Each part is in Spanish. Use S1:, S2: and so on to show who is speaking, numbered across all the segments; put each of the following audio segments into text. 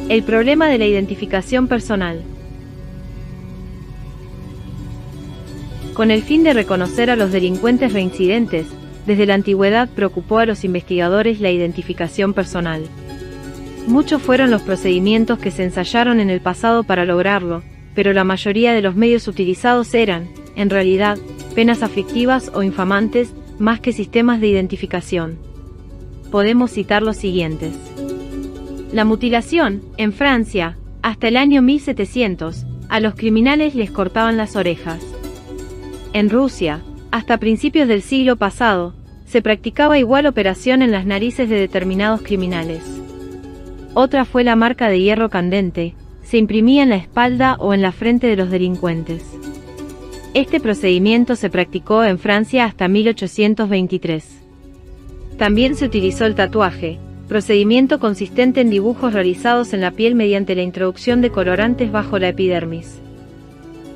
S1: El problema de la identificación personal. Con el fin de reconocer a los delincuentes reincidentes, desde la antigüedad preocupó a los investigadores la identificación personal. Muchos fueron los procedimientos que se ensayaron en el pasado para lograrlo, pero la mayoría de los medios utilizados eran, en realidad, penas aflictivas o infamantes, más que sistemas de identificación. Podemos citar los siguientes. La mutilación, en Francia, hasta el año 1700, a los criminales les cortaban las orejas. En Rusia, hasta principios del siglo pasado, se practicaba igual operación en las narices de determinados criminales. Otra fue la marca de hierro candente, se imprimía en la espalda o en la frente de los delincuentes. Este procedimiento se practicó en Francia hasta 1823. También se utilizó el tatuaje, procedimiento consistente en dibujos realizados en la piel mediante la introducción de colorantes bajo la epidermis.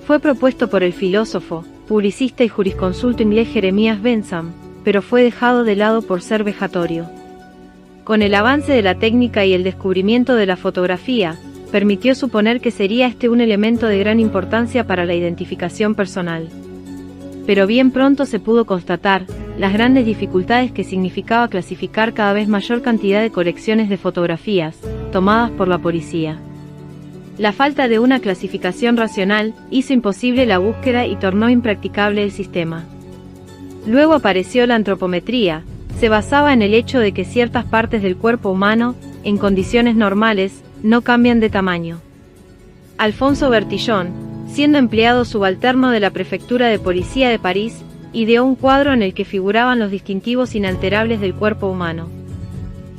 S1: Fue propuesto por el filósofo, publicista y jurisconsulto inglés Jeremías Bentham, pero fue dejado de lado por ser vejatorio. Con el avance de la técnica y el descubrimiento de la fotografía, permitió suponer que sería este un elemento de gran importancia para la identificación personal. Pero bien pronto se pudo constatar las grandes dificultades que significaba clasificar cada vez mayor cantidad de colecciones de fotografías, tomadas por la policía. La falta de una clasificación racional hizo imposible la búsqueda y tornó impracticable el sistema. Luego apareció la antropometría. Se basaba en el hecho de que ciertas partes del cuerpo humano, en condiciones normales, no cambian de tamaño. Alfonso Bertillon, siendo empleado subalterno de la Prefectura de Policía de París, ideó un cuadro en el que figuraban los distintivos inalterables del cuerpo humano.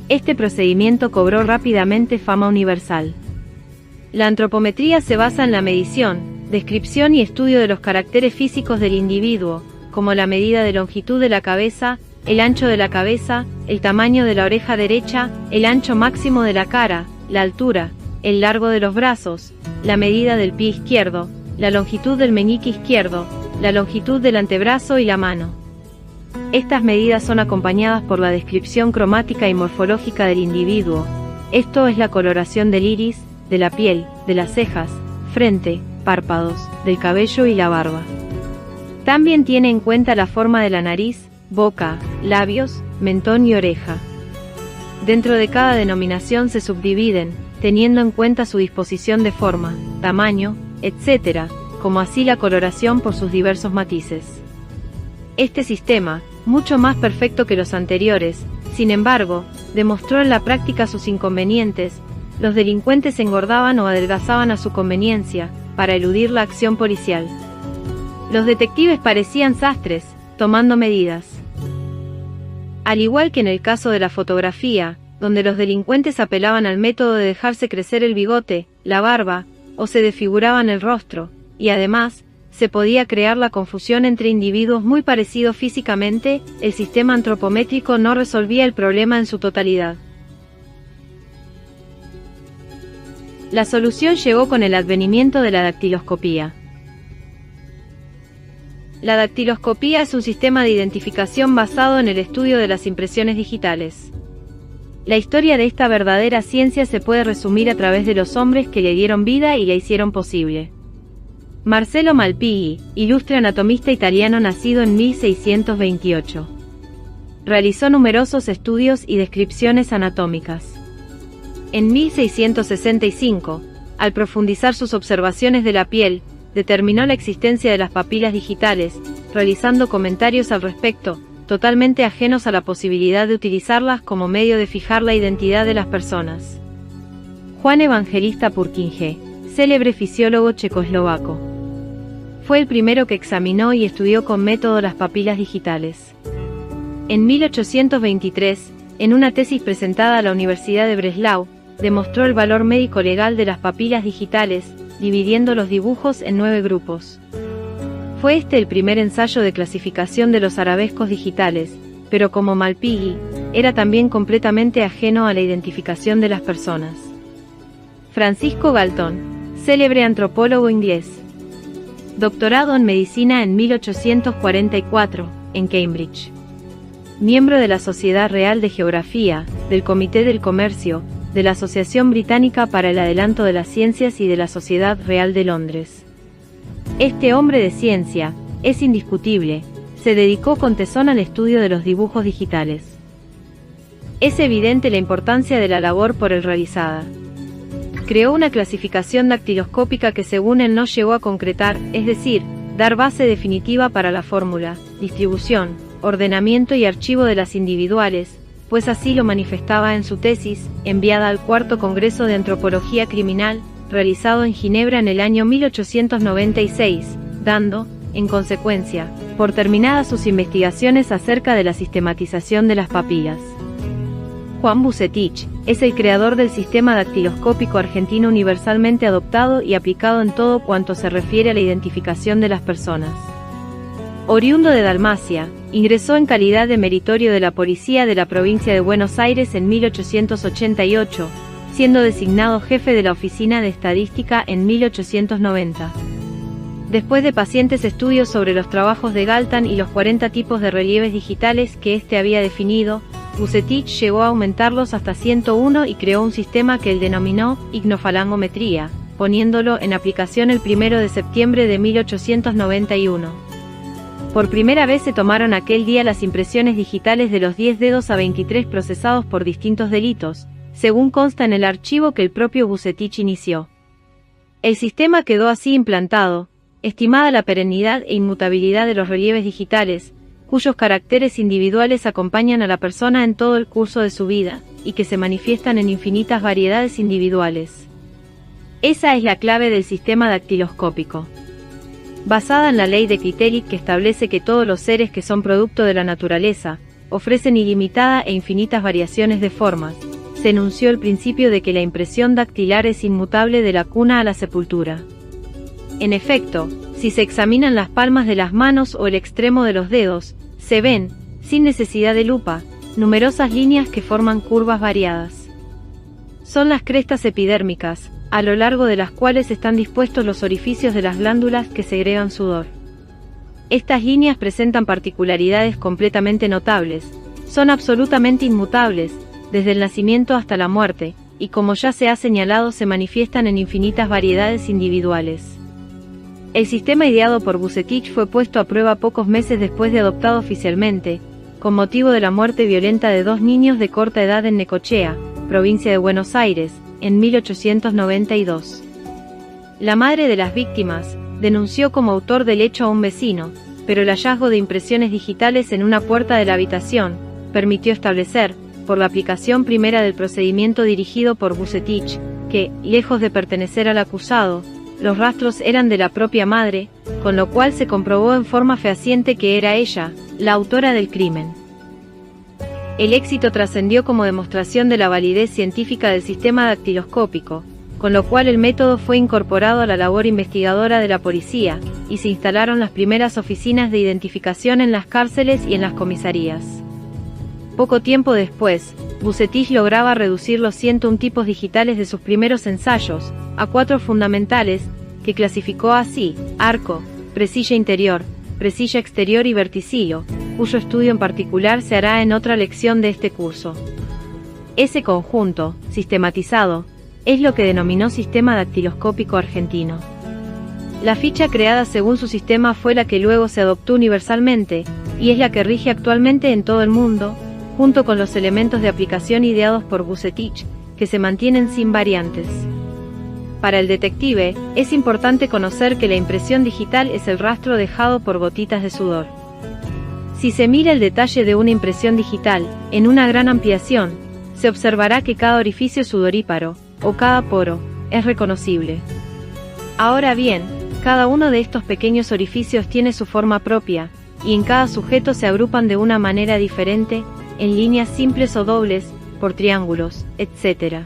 S1: Este procedimiento cobró rápidamente fama universal. La antropometría se basa en la medición, descripción y estudio de los caracteres físicos del individuo, como la medida de longitud de la cabeza, el ancho de la cabeza, el tamaño de la oreja derecha, el ancho máximo de la cara, la altura, el largo de los brazos, la medida del pie izquierdo, la longitud del meñique izquierdo, la longitud del antebrazo y la mano. Estas medidas son acompañadas por la descripción cromática y morfológica del individuo. Esto es la coloración del iris, de la piel, de las cejas, frente, párpados, del cabello y la barba. También tiene en cuenta la forma de la nariz, boca, labios, mentón y oreja. Dentro de cada denominación se subdividen, teniendo en cuenta su disposición de forma, tamaño, etc., como así la coloración por sus diversos matices. Este sistema, mucho más perfecto que los anteriores, sin embargo, demostró en la práctica sus inconvenientes. Los delincuentes engordaban o adelgazaban a su conveniencia, para eludir la acción policial. Los detectives parecían sastres, tomando medidas. Al igual que en el caso de la fotografía, donde los delincuentes apelaban al método de dejarse crecer el bigote, la barba, o se desfiguraban el rostro, y además, se podía crear la confusión entre individuos muy parecidos físicamente, el sistema antropométrico no resolvía el problema en su totalidad. La solución llegó con el advenimiento de la dactiloscopía. La dactiloscopía es un sistema de identificación basado en el estudio de las impresiones digitales. La historia de esta verdadera ciencia se puede resumir a través de los hombres que le dieron vida y la hicieron posible. Marcello Malpighi, ilustre anatomista italiano nacido en 1628. Realizó numerosos estudios y descripciones anatómicas. En 1665, al profundizar sus observaciones de la piel, determinó la existencia de las papilas digitales, realizando comentarios al respecto, totalmente ajenos a la posibilidad de utilizarlas como medio de fijar la identidad de las personas. Juan Evangelista Purkinje, célebre fisiólogo checoslovaco. Fue el primero que examinó y estudió con método las papilas digitales. En 1823, en una tesis presentada a la Universidad de Breslau, demostró el valor médico-legal de las papilas digitales, dividiendo los dibujos en 9 grupos. Fue este el primer ensayo de clasificación de los arabescos digitales, pero como Malpighi, era también completamente ajeno a la identificación de las personas. Francisco Galton, célebre antropólogo inglés. Doctorado en medicina en 1844, en Cambridge. Miembro de la Sociedad Real de Geografía, del Comité del Comercio, de la Asociación Británica para el Adelanto de las Ciencias y de la Sociedad Real de Londres. Este hombre de ciencia, es indiscutible, se dedicó con tesón al estudio de los dibujos digitales. Es evidente la importancia de la labor por él realizada. Creó una clasificación dactiloscópica que según él no llegó a concretar, es decir, dar base definitiva para la fórmula, distribución, ordenamiento y archivo de las individuales, pues así lo manifestaba en su tesis, enviada al Cuarto Congreso de Antropología Criminal, realizado en Ginebra en el año 1896, dando, en consecuencia, por terminadas sus investigaciones acerca de la sistematización de las papilas. Juan Vucetich es el creador del sistema dactiloscópico argentino universalmente adoptado y aplicado en todo cuanto se refiere a la identificación de las personas. Oriundo de Dalmacia, ingresó en calidad de meritorio de la policía de la provincia de Buenos Aires en 1888, siendo designado jefe de la Oficina de Estadística en 1890. Después de pacientes estudios sobre los trabajos de Galton y los 40 tipos de relieves digitales que éste había definido, Vucetich llegó a aumentarlos hasta 101 y creó un sistema que él denominó ignofalangometría, poniéndolo en aplicación el 1 de septiembre de 1891. Por primera vez se tomaron aquel día las impresiones digitales de los 10 dedos a 23 procesados por distintos delitos, según consta en el archivo que el propio Vucetich inició. El sistema quedó así implantado, estimada la perennidad e inmutabilidad de los relieves digitales, cuyos caracteres individuales acompañan a la persona en todo el curso de su vida, y que se manifiestan en infinitas variedades individuales. Esa es la clave del sistema dactiloscópico. Basada en la ley de Quetelet que establece que todos los seres que son producto de la naturaleza, ofrecen ilimitada e infinitas variaciones de formas, se enunció el principio de que la impresión dactilar es inmutable de la cuna a la sepultura. En efecto, si se examinan las palmas de las manos o el extremo de los dedos, se ven, sin necesidad de lupa, numerosas líneas que forman curvas variadas. Son las crestas epidérmicas, a lo largo de las cuales están dispuestos los orificios de las glándulas que segregan sudor. Estas líneas presentan particularidades completamente notables, son absolutamente inmutables, desde el nacimiento hasta la muerte, y como ya se ha señalado se manifiestan en infinitas variedades individuales. El sistema ideado por Vucetich fue puesto a prueba pocos meses después de adoptado oficialmente, con motivo de la muerte violenta de 2 niños de corta edad en Necochea, provincia de Buenos Aires, en 1892. La madre de las víctimas denunció como autor del hecho a un vecino, pero el hallazgo de impresiones digitales en una puerta de la habitación permitió establecer, por la aplicación primera del procedimiento dirigido por Vucetich, que, lejos de pertenecer al acusado, los rastros eran de la propia madre, con lo cual se comprobó en forma fehaciente que era ella, la autora del crimen. El éxito trascendió como demostración de la validez científica del sistema dactiloscópico, con lo cual el método fue incorporado a la labor investigadora de la policía, y se instalaron las primeras oficinas de identificación en las cárceles y en las comisarías. Poco tiempo después, Vucetich lograba reducir los 101 tipos digitales de sus primeros ensayos, a 4 fundamentales, que clasificó así: arco, presilla interior, presilla exterior y verticillo, cuyo estudio en particular se hará en otra lección de este curso. Ese conjunto, sistematizado, es lo que denominó Sistema Dactiloscópico Argentino. La ficha creada según su sistema fue la que luego se adoptó universalmente, y es la que rige actualmente en todo el mundo, junto con los elementos de aplicación ideados por Vucetich, que se mantienen sin variantes. Para el detective, es importante conocer que la impresión digital es el rastro dejado por gotitas de sudor. Si se mira el detalle de una impresión digital, en una gran ampliación, se observará que cada orificio sudoríparo, o cada poro, es reconocible. Ahora bien, cada uno de estos pequeños orificios tiene su forma propia, y en cada sujeto se agrupan de una manera diferente, en líneas simples o dobles, por triángulos, etc.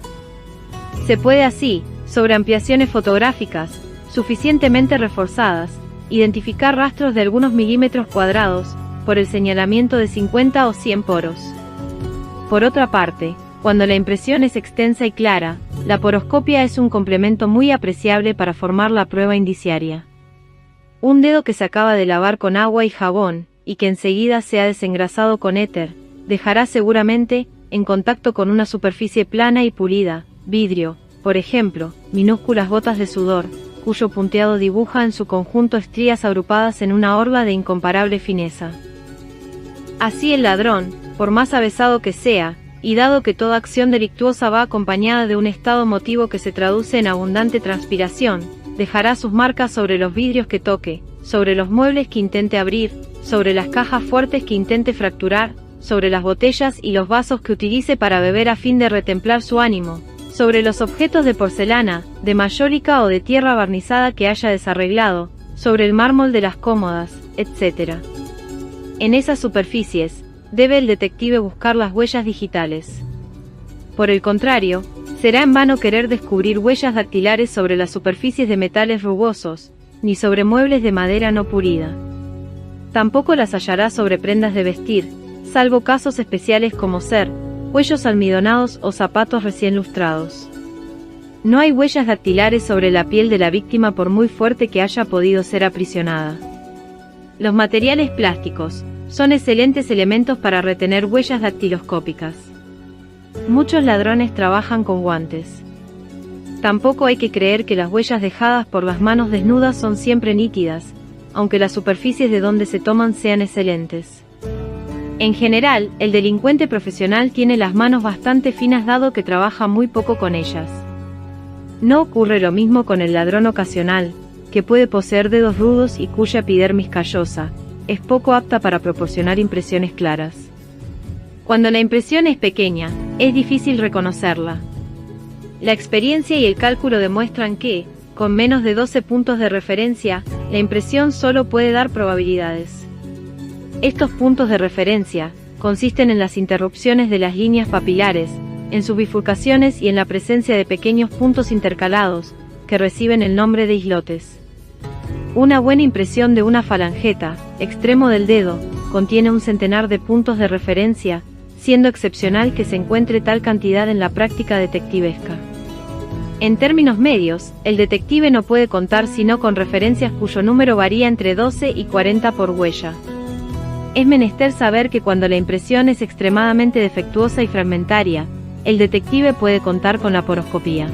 S1: Se puede así, sobre ampliaciones fotográficas, suficientemente reforzadas, identificar rastros de algunos milímetros cuadrados, por el señalamiento de 50 o 100 poros. Por otra parte, cuando la impresión es extensa y clara, la poroscopia es un complemento muy apreciable para formar la prueba indiciaria. Un dedo que se acaba de lavar con agua y jabón, y que enseguida se ha desengrasado con éter, dejará seguramente, en contacto con una superficie plana y pulida, vidrio, por ejemplo, minúsculas gotas de sudor, cuyo punteado dibuja en su conjunto estrías agrupadas en una orla de incomparable fineza. Así el ladrón, por más avesado que sea, y dado que toda acción delictuosa va acompañada de un estado emotivo que se traduce en abundante transpiración, dejará sus marcas sobre los vidrios que toque, sobre los muebles que intente abrir, sobre las cajas fuertes que intente fracturar, sobre las botellas y los vasos que utilice para beber a fin de retemplar su ánimo, sobre los objetos de porcelana, de mayólica o de tierra barnizada que haya desarreglado, sobre el mármol de las cómodas, etc. En esas superficies, debe el detective buscar las huellas digitales. Por el contrario, será en vano querer descubrir huellas dactilares sobre las superficies de metales rugosos, ni sobre muebles de madera no pulida. Tampoco las hallará sobre prendas de vestir, salvo casos especiales como ser cuellos almidonados o zapatos recién lustrados. No hay huellas dactilares sobre la piel de la víctima por muy fuerte que haya podido ser aprisionada. Los materiales plásticos son excelentes elementos para retener huellas dactiloscópicas. Muchos ladrones trabajan con guantes. Tampoco hay que creer que las huellas dejadas por las manos desnudas son siempre nítidas, aunque las superficies de donde se toman sean excelentes. En general, el delincuente profesional tiene las manos bastante finas dado que trabaja muy poco con ellas. No ocurre lo mismo con el ladrón ocasional, que puede poseer dedos rudos y cuya epidermis callosa es poco apta para proporcionar impresiones claras. Cuando la impresión es pequeña, es difícil reconocerla. La experiencia y el cálculo demuestran que, con menos de 12 puntos de referencia, la impresión solo puede dar probabilidades. Estos puntos de referencia consisten en las interrupciones de las líneas papilares, en sus bifurcaciones y en la presencia de pequeños puntos intercalados, que reciben el nombre de islotes. Una buena impresión de una falangeta, extremo del dedo, contiene un centenar de puntos de referencia, siendo excepcional que se encuentre tal cantidad en la práctica detectivesca. En términos medios, el detective no puede contar sino con referencias cuyo número varía entre 12 y 40 por huella. Es menester saber que cuando la impresión es extremadamente defectuosa y fragmentaria, el detective puede contar con la poroscopía.